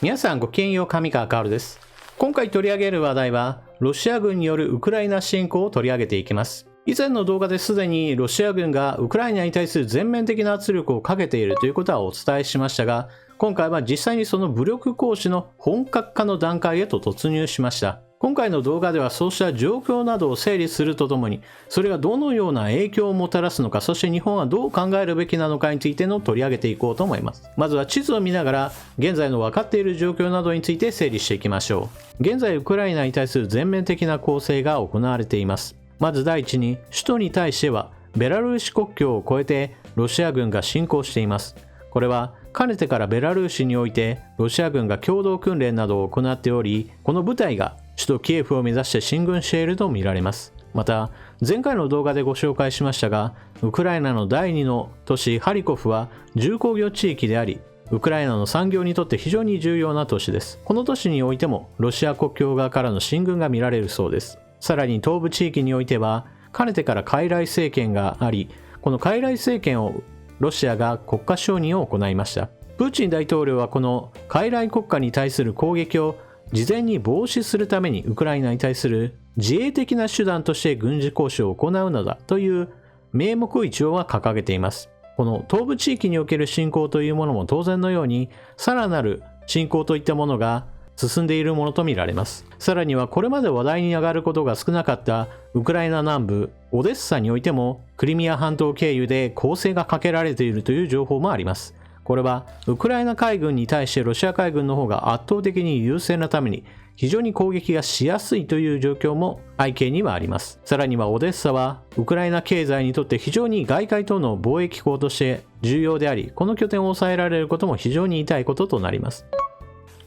皆さんごきげんよう、上川薫です。今回取り上げる話題は、ロシア軍によるウクライナ侵攻を取り上げていきます。以前の動画ですでにロシア軍がウクライナに対する全面的な圧力をかけているということはお伝えしましたが、今回は実際にその武力行使の本格化の段階へと突入しました。今回の動画ではそうした状況などを整理するとともに、それがどのような影響をもたらすのか、そして日本はどう考えるべきなのかについての取り上げていこうと思います。まずは地図を見ながら、現在の分かっている状況などについて整理していきましょう。現在ウクライナに対する全面的な攻勢が行われています。まず第一に、首都に対しては、ベラルーシ国境を越えてロシア軍が侵攻しています。これは、かねてからベラルーシにおいてロシア軍が共同訓練などを行っており、この部隊が首都キエフを目指して進軍しているとみられます。また、前回の動画でご紹介しましたが、ウクライナの第2の都市ハリコフは重工業地域であり、ウクライナの産業にとって非常に重要な都市です。この都市においてもロシア国境側からの進軍が見られるそうです。さらに東部地域においては、かねてから傀儡政権があり、この傀儡政権をロシアが国家承認を行いました。プーチン大統領はこの傀儡国家に対する攻撃を事前に防止するためにウクライナに対する自衛的な手段として軍事行使を行うのだという名目を一応は掲げています。この東部地域における侵攻というものも当然のようにさらなる侵攻といったものが進んでいるものとみられます。さらにはこれまで話題に上がることが少なかったウクライナ南部オデッサにおいてもクリミア半島経由で攻勢がかけられているという情報もあります。これはウクライナ海軍に対してロシア海軍の方が圧倒的に優勢なために非常に攻撃がしやすいという状況も背景にはあります。さらにはオデッサはウクライナ経済にとって非常に外界との貿易港として重要であり、この拠点を抑えられることも非常に痛いこととなります。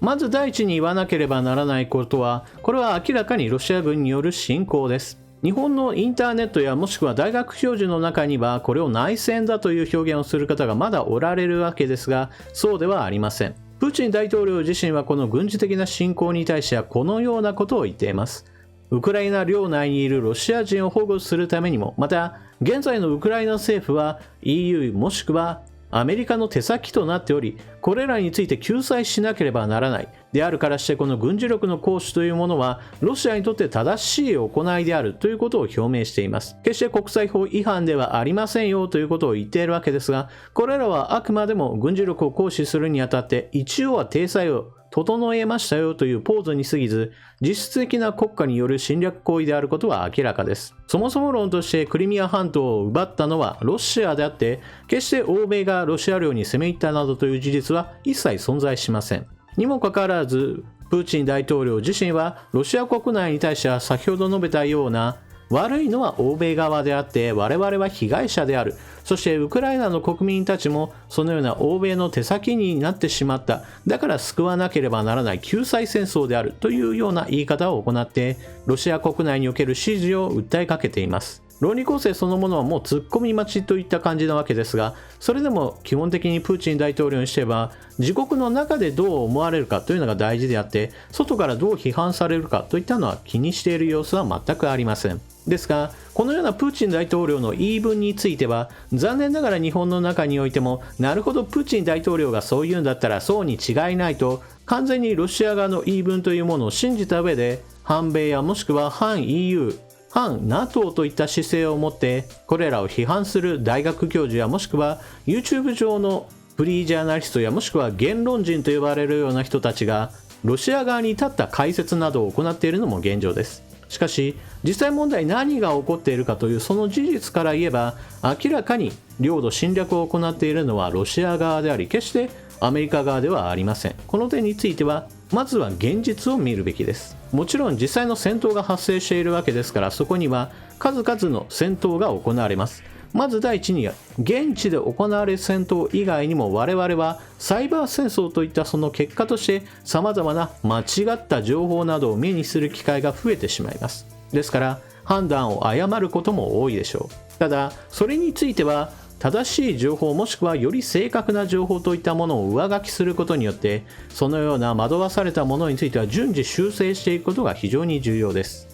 まず第一に言わなければならないことは、これは明らかにロシア軍による侵攻です。日本のインターネットやもしくは大学教授の中にはこれを内戦だという表現をする方がまだおられるわけですが、そうではありません。プーチン大統領自身はこの軍事的な侵攻に対してはこのようなことを言っています。ウクライナ領内にいるロシア人を保護するためにも、また現在のウクライナ政府は EU もしくはアメリカの手先となっており、これらについて救済しなければならないであるからして、この軍事力の行使というものはロシアにとって正しい行いであるということを表明しています。決して国際法違反ではありませんよということを言っているわけですが、これらはあくまでも軍事力を行使するにあたって一応は体裁を整えましたよというポーズに過ぎず、実質的な国家による侵略行為であることは明らかです。そもそも論としてクリミア半島を奪ったのはロシアであって、決して欧米がロシア領に攻め入ったなどという事実は一切存在しません。にもかかわらず、プーチン大統領自身はロシア国内に対しては先ほど述べたような悪いのは欧米側であって我々は被害者である。そしてウクライナの国民たちもそのような欧米の手先になってしまった。だから救わなければならない救済戦争であるというような言い方を行ってロシア国内における支持を訴えかけています。論理構成そのものはもう突っ込み待ちといった感じなわけですが、それでも基本的にプーチン大統領にしては自国の中でどう思われるかというのが大事であって、外からどう批判されるかといったのは気にしている様子は全くありません。ですが、このようなプーチン大統領の言い分については残念ながら日本の中においても、なるほどプーチン大統領がそう言うんだったらそうに違いないと完全にロシア側の言い分というものを信じた上で、反米やもしくは反 EU、反 NATO といった姿勢を持ってこれらを批判する大学教授やもしくは YouTube 上のフリージャーナリストやもしくは言論人と呼ばれるような人たちがロシア側に立った解説などを行っているのも現状です。しかし実際問題何が起こっているかというその事実から言えば、明らかに領土侵略を行っているのはロシア側であり、決してアメリカ側ではありません。この点についてはまずは現実を見るべきです。もちろん実際の戦闘が発生しているわけですから、そこには数々の戦闘が行われます。まず第一には現地で行われる戦闘以外にも我々はサイバー戦争といったその結果として様々な間違った情報などを目にする機会が増えてしまいます。ですから判断を誤ることも多いでしょう。ただそれについては正しい情報もしくはより正確な情報といったものを上書きすることによって、そのような惑わされたものについては順次修正していくことが非常に重要です。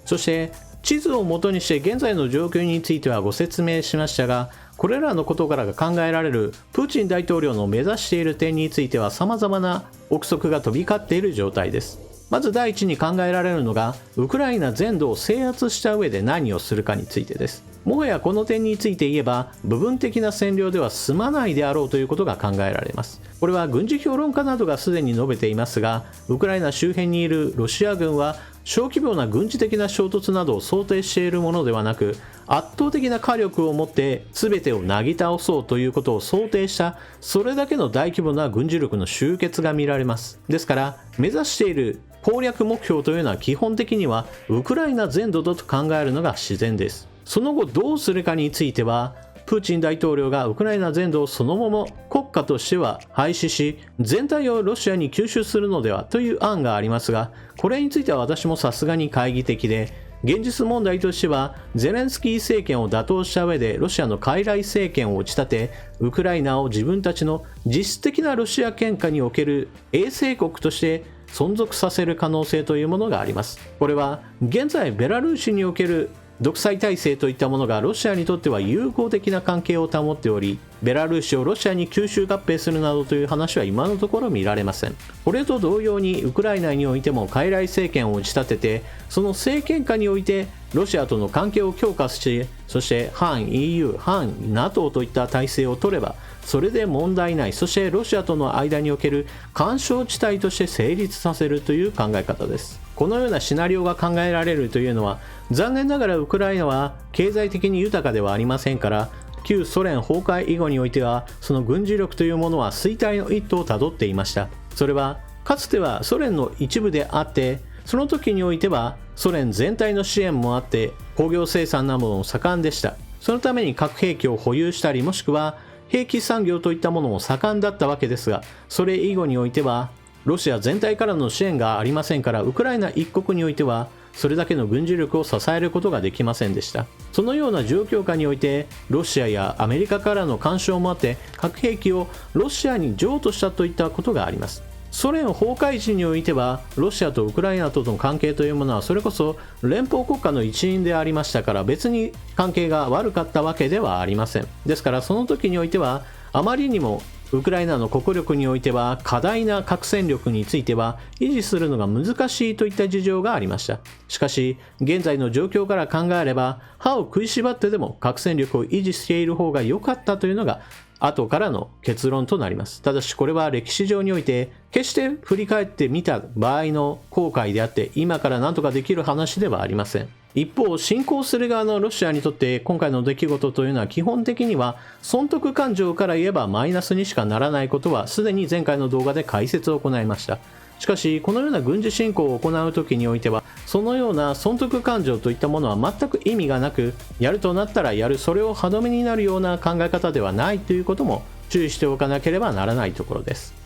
そして地図を元にして現在の状況についてはご説明しましたが、これらのことからが考えられるプーチン大統領の目指している点については様々な憶測が飛び交っている状態です。まず第一に考えられるのが、ウクライナ全土を制圧した上で何をするかについてです。もはやこの点について言えば、部分的な占領では済まないであろうということが考えられます。これは軍事評論家などがすでに述べていますが、ウクライナ周辺にいるロシア軍は小規模な軍事的な衝突などを想定しているものではなく、圧倒的な火力を持って全てをなぎ倒そうということを想定した、それだけの大規模な軍事力の集結が見られます。ですから、目指している攻略目標というのは基本的にはウクライナ全土だと考えるのが自然です。その後どうするかについては、プーチン大統領がウクライナ全土をそのまま国家としては廃止し、全体をロシアに吸収するのではという案がありますが、これについては私もさすがに懐疑的で、現実問題としてはゼレンスキー政権を打倒した上でロシアの傀儡政権を打ち立て、ウクライナを自分たちの実質的なロシア圏下における衛星国として存続させる可能性というものがあります。これは現在ベラルーシにおける独裁体制といったものがロシアにとっては友好的な関係を保っており、ベラルーシをロシアに吸収合併するなどという話は今のところ見られません。これと同様にウクライナにおいても傀儡政権を打ち立てて、その政権下においてロシアとの関係を強化し、そして反 EU、反 NATO といった体制を取ればそれで問題ない。そしてロシアとの間における緩衝地帯として成立させるという考え方です。このようなシナリオが考えられるというのは、残念ながらウクライナは経済的に豊かではありませんから、旧ソ連崩壊以後においてはその軍事力というものは衰退の一途をたどっていました。それはかつてはソ連の一部であって、その時においてはソ連全体の支援もあって工業生産なども盛んでした。そのために核兵器を保有したり、もしくは兵器産業といったものも盛んだったわけですが、それ以後においてはロシア全体からの支援がありませんから、ウクライナ一国においてはそれだけの軍事力を支えることができませんでした。そのような状況下においてロシアやアメリカからの干渉もあって核兵器をロシアに譲渡したといったことがあります。ソ連崩壊時においてはロシアとウクライナとの関係というものはそれこそ連邦国家の一員でありましたから、別に関係が悪かったわけではありません。ですからその時においてはあまりにもウクライナの国力においては過大な核戦力については維持するのが難しいといった事情がありました。しかし現在の状況から考えれば、歯を食いしばってでも核戦力を維持している方が良かったというのが後からの結論となります。ただしこれは歴史上において決して振り返ってみた場合の後悔であって、今から何とかできる話ではありません。一方、侵攻する側のロシアにとって今回の出来事というのは基本的には損得感情から言えばマイナスにしかならないことはすでに前回の動画で解説を行いました。しかしこのような軍事侵攻を行う時においてはそのような損得感情といったものは全く意味がなく、やるとなったらやる、それを歯止めになるような考え方ではないということも注意しておかなければならないところです。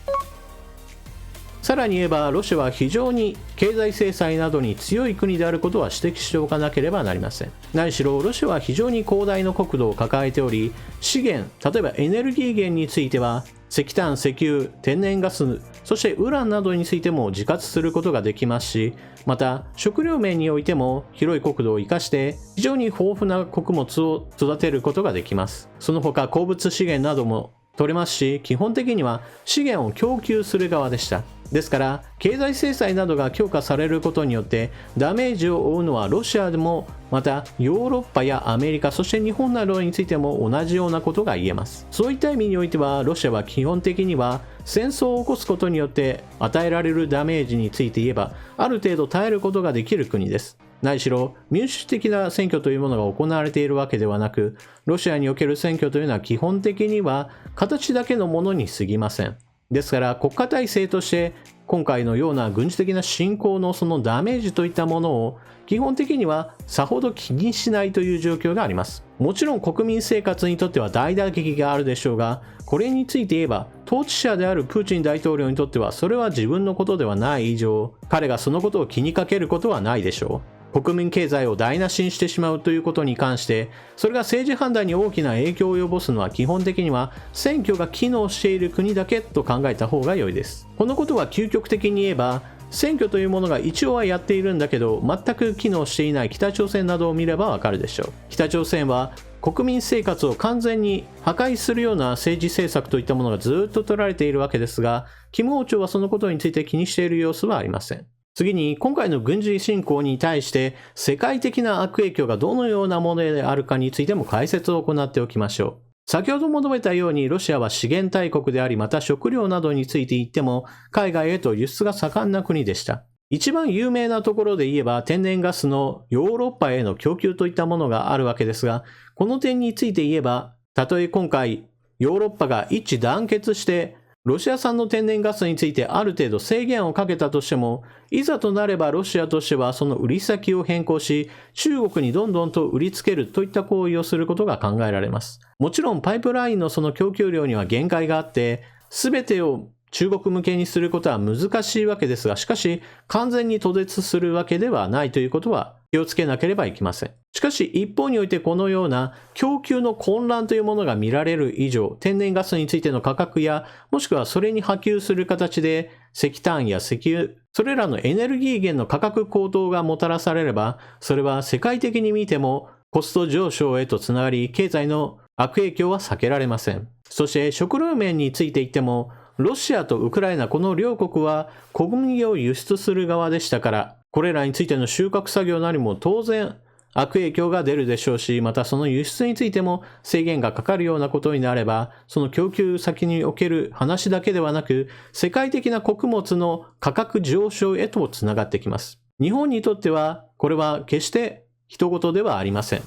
さらに言えばロシアは非常に経済制裁などに強い国であることは指摘しておかなければなりません。何しろロシアは非常に広大な国土を抱えており、資源、例えばエネルギー源については石炭、石油、天然ガス、そしてウランなどについても自活することができますし、また食料面においても広い国土を生かして非常に豊富な穀物を育てることができます。その他鉱物資源なども取れますし、基本的には資源を供給する側でした。ですから経済制裁などが強化されることによってダメージを負うのはロシアでも、またヨーロッパやアメリカ、そして日本などについても同じようなことが言えます。そういった意味においてはロシアは基本的には戦争を起こすことによって与えられるダメージについて言えばある程度耐えることができる国です。何しろ民主的な選挙というものが行われているわけではなく、ロシアにおける選挙というのは基本的には形だけのものに過ぎません。ですから国家体制として今回のような軍事的な侵攻のそのダメージといったものを基本的にはさほど気にしないという状況があります。もちろん国民生活にとっては大打撃があるでしょうが、これについて言えば統治者であるプーチン大統領にとってはそれは自分のことではない以上、彼がそのことを気にかけることはないでしょう。国民経済を台無しにしてしまうということに関して、それが政治判断に大きな影響を及ぼすのは基本的には選挙が機能している国だけと考えた方が良いです。このことは究極的に言えば、選挙というものが一応はやっているんだけど全く機能していない北朝鮮などを見ればわかるでしょう。北朝鮮は国民生活を完全に破壊するような政治政策といったものがずっと取られているわけですが、金王朝はそのことについて気にしている様子はありません。次に、今回の軍事侵攻に対して世界的な悪影響がどのようなものであるかについても解説を行っておきましょう。先ほども述べたように、ロシアは資源大国であり、また食料などについて言っても海外へと輸出が盛んな国でした。一番有名なところで言えば、天然ガスのヨーロッパへの供給といったものがあるわけですが、この点について言えば、たとえ今回ヨーロッパが一致団結してロシア産の天然ガスについてある程度制限をかけたとしても、いざとなればロシアとしてはその売り先を変更し、中国にどんどんと売りつけるといった行為をすることが考えられます。もちろんパイプラインのその供給量には限界があって、すべてを中国向けにすることは難しいわけですが、しかし完全に途絶するわけではないということは気をつけなければいけません。しかし一方においてこのような供給の混乱というものが見られる以上、天然ガスについての価格や、もしくはそれに波及する形で石炭や石油、それらのエネルギー源の価格高騰がもたらされれば、それは世界的に見てもコスト上昇へとつながり、経済の悪影響は避けられません。そして食料面について言っても、ロシアとウクライナこの両国は小麦を輸出する側でしたから、これらについての収穫作業なりも当然悪影響が出るでしょうし、またその輸出についても制限がかかるようなことになれば、その供給先における話だけではなく、世界的な穀物の価格上昇へとつながってきます。日本にとっては、これは決して人事ではありません。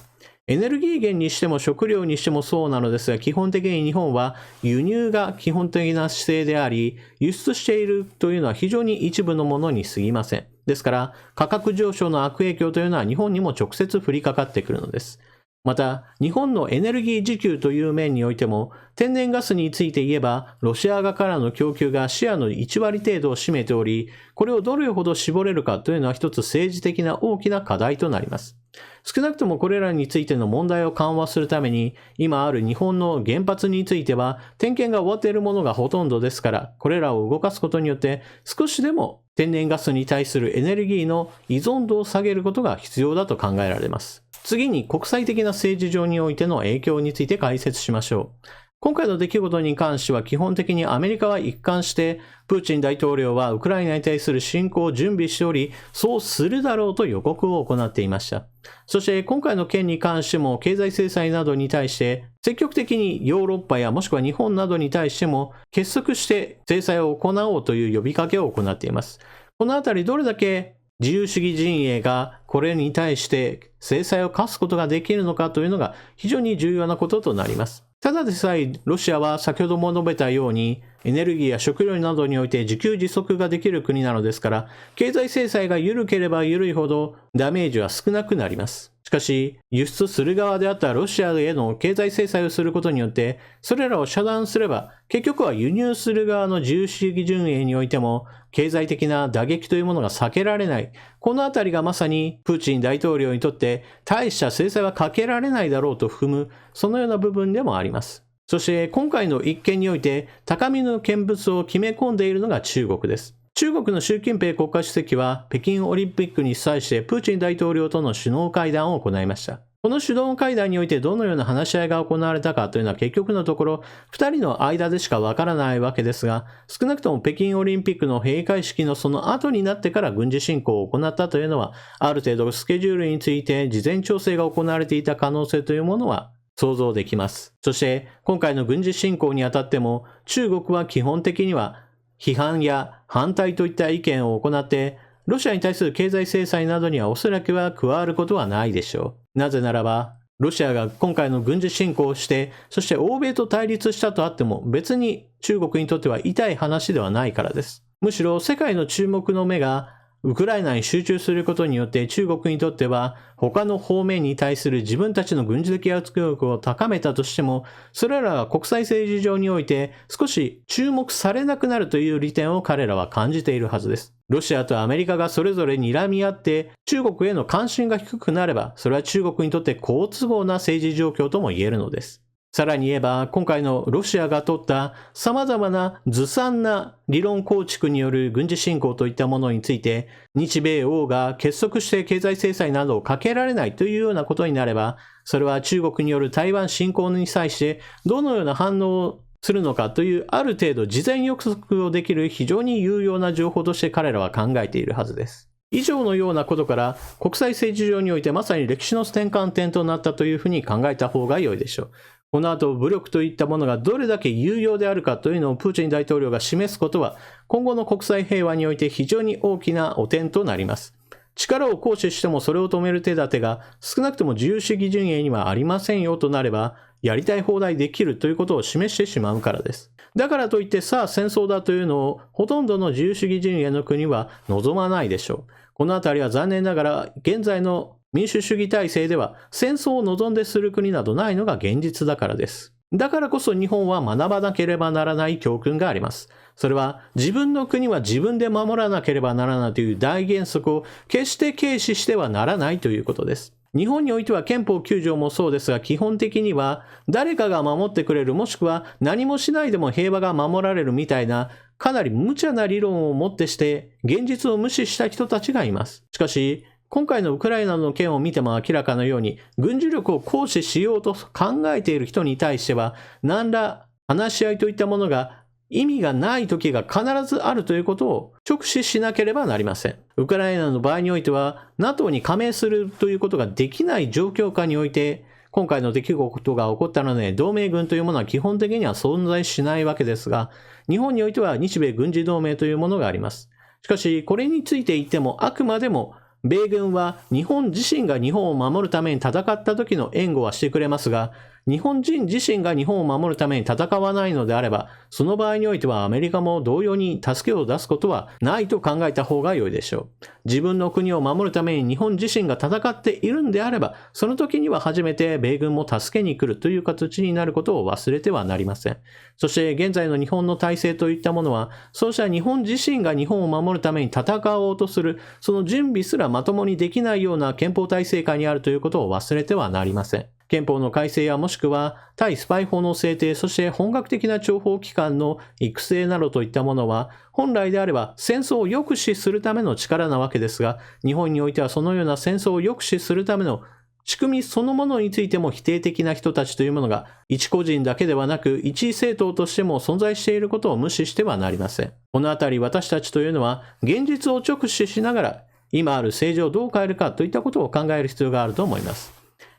エネルギー源にしても食料にしてもそうなのですが、基本的に日本は輸入が基本的な姿勢であり、輸出しているというのは非常に一部のものに過ぎません。ですから、価格上昇の悪影響というのは日本にも直接降りかかってくるのです。また、日本のエネルギー需給という面においても、天然ガスについて言えば、ロシア側からの供給がシェアの1割程度を占めており、これをどれほど絞れるかというのは一つ政治的な大きな課題となります。少なくともこれらについての問題を緩和するために、今ある日本の原発については、点検が終わっているものがほとんどですから、これらを動かすことによって、少しでも天然ガスに対するエネルギーの依存度を下げることが必要だと考えられます。次に国際的な政治上においての影響について解説しましょう。今回の出来事に関しては基本的にアメリカは一貫してプーチン大統領はウクライナに対する侵攻を準備しており、そうするだろうと予告を行っていました。そして今回の件に関しても経済制裁などに対して積極的にヨーロッパやもしくは日本などに対しても結束して制裁を行おうという呼びかけを行っています。このあたりどれだけ自由主義陣営がこれに対して制裁を科すことができるのかというのが非常に重要なこととなります。ただでさえロシアは先ほども述べたようにエネルギーや食料などにおいて自給自足ができる国なのですから、経済制裁が緩ければ緩いほどダメージは少なくなります。しかし、輸出する側であったロシアへの経済制裁をすることによって、それらを遮断すれば、結局は輸入する側の自由主義陣営においても、経済的な打撃というものが避けられない。このあたりがまさに、プーチン大統領にとって、大した制裁はかけられないだろうと踏む、そのような部分でもあります。そして今回の一件において高みの見物を決め込んでいるのが中国です。中国の習近平国家主席は北京オリンピックに際してプーチン大統領との首脳会談を行いました。この首脳会談においてどのような話し合いが行われたかというのは結局のところ2人の間でしかわからないわけですが、少なくとも北京オリンピックの閉会式のその後になってから軍事侵攻を行ったというのは、ある程度スケジュールについて事前調整が行われていた可能性というものは想像できます。そして今回の軍事侵攻にあたっても中国は基本的には批判や反対といった意見を行ってロシアに対する経済制裁などにはおそらくは加わることはないでしょう。なぜならばロシアが今回の軍事侵攻をしてそして欧米と対立したとあっても別に中国にとっては痛い話ではないからです。むしろ世界の注目の目がウクライナに集中することによって中国にとっては他の方面に対する自分たちの軍事的圧力を高めたとしても、それらが国際政治上において少し注目されなくなるという利点を彼らは感じているはずです。ロシアとアメリカがそれぞれ睨み合って中国への関心が低くなれば、それは中国にとって好都合な政治状況とも言えるのです。さらに言えば、今回のロシアが取った様々なずさんな理論構築による軍事侵攻といったものについて、日米欧が結束して経済制裁などをかけられないというようなことになれば、それは中国による台湾侵攻に際してどのような反応をするのかというある程度事前予測をできる非常に有用な情報として彼らは考えているはずです。以上のようなことから国際政治上においてまさに歴史の転換点となったというふうに考えた方が良いでしょう。この後武力といったものがどれだけ有用であるかというのをプーチン大統領が示すことは今後の国際平和において非常に大きな汚点となります。力を行使してもそれを止める手立てが少なくとも自由主義陣営にはありませんよとなればやりたい放題できるということを示してしまうからです。だからといってさあ戦争だというのをほとんどの自由主義陣営の国は望まないでしょう。このあたりは残念ながら現在の民主主義体制では戦争を望んでする国などないのが現実だからです。だからこそ日本は学ばなければならない教訓があります。それは自分の国は自分で守らなければならないという大原則を決して軽視してはならないということです。日本においては憲法9条もそうですが基本的には誰かが守ってくれるもしくは何もしないでも平和が守られるみたいなかなり無茶な理論をもってして現実を無視した人たちがいます。しかし今回のウクライナの件を見ても明らかのように軍事力を行使しようと考えている人に対しては何ら話し合いといったものが意味がない時が必ずあるということを直視しなければなりません。ウクライナの場合においては NATO に加盟するということができない状況下において今回の出来事が起こったので同盟軍というものは基本的には存在しないわけですが日本においては日米軍事同盟というものがあります。しかしこれについて言ってもあくまでも米軍は日本自身が日本を守るために戦った時の援護はしてくれますが日本人自身が日本を守るために戦わないのであればその場合においてはアメリカも同様に助けを出すことはないと考えた方が良いでしょう。自分の国を守るために日本自身が戦っているんであればその時には初めて米軍も助けに来るという形になることを忘れてはなりません。そして現在の日本の体制といったものはそうした日本自身が日本を守るために戦おうとするその準備すらまともにできないような憲法体制下にあるということを忘れてはなりません。憲法の改正やもしくは対スパイ法の制定、そして本格的な諜報機関の育成などといったものは本来であれば戦争を抑止するための力なわけですが日本においてはそのような戦争を抑止するための仕組みそのものについても否定的な人たちというものが一個人だけではなく一政党としても存在していることを無視してはなりません。このあたり私たちというのは現実を直視しながら今ある政治をどう変えるかといったことを考える必要があると思います。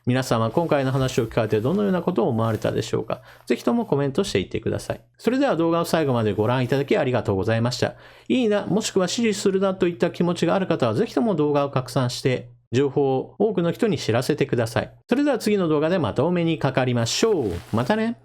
皆さんは今回の話を聞かれてどのようなことを思われたでしょうか。ぜひともコメントしていってください。それでは動画を最後までご覧いただきありがとうございました。いいな、もしくは支持するなといった気持ちがある方はぜひとも動画を拡散して情報を多くの人に知らせてください。それでは次の動画でまたお目にかかりましょう。またね。